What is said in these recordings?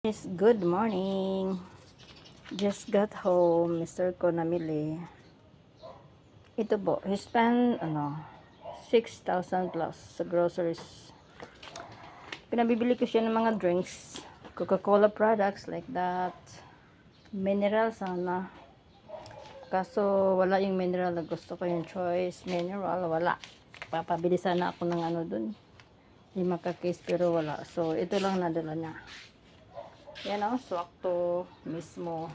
Good morning. Just got home, Mr. ko namili. Ito po, he spent 6,000 plus sa groceries. Pinabibili ko siya ng mga drinks, Coca-Cola products like that. Mineral sana. Kaso wala yung mineral na gusto ko, yung choice mineral, wala. Papabili sana ako ng dun. 5 case pero wala. So ito lang nadala niya. Yan o, swakto mismo.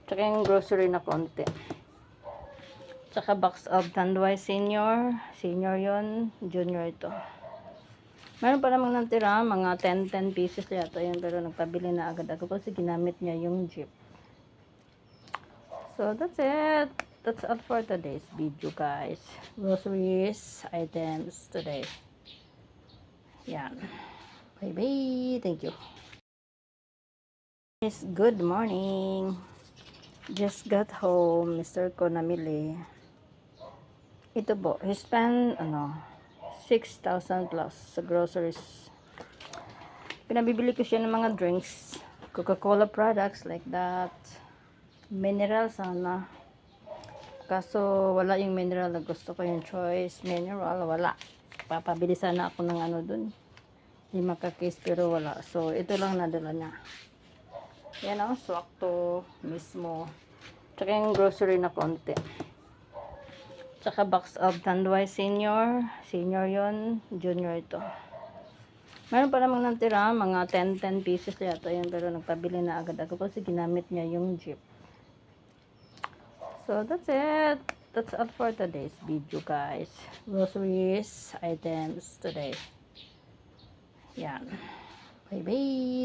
Tsaka yung grocery na konti. Tsaka box of Tanduay Senior. Senior yon, junior ito. Meron pa namang natira, mga 10 pieces yata yun. Pero nagpabili na agad ako kasi ginamit niya yung jeep. So that's it. That's all for today's video, guys. Groceries, items today. Yan. Bye-bye. Thank you. Good morning. Just got home, Mr. ko namili. Ito po, he spent 6,000 plus sa groceries. Pinabibili ko siya ng mga drinks, Coca-Cola products like that. Mineral sana. Kaso wala yung mineral na gusto ko, yung choice mineral, wala. Papabili sana ako ng dun. 5 case pero wala. So ito lang nadala niya. Yan o, swakto mismo. Tsaka yung grocery na konti. Tsaka box of Tanduay Senior. Senior yon, junior ito. Meron pa namang natira, mga 10 pieces yata yun. Pero nagpabili na agad ako kasi ginamit niya yung jeep. So that's it. That's all for today's video, guys. Groceries, items today. Yan. Bye-bye.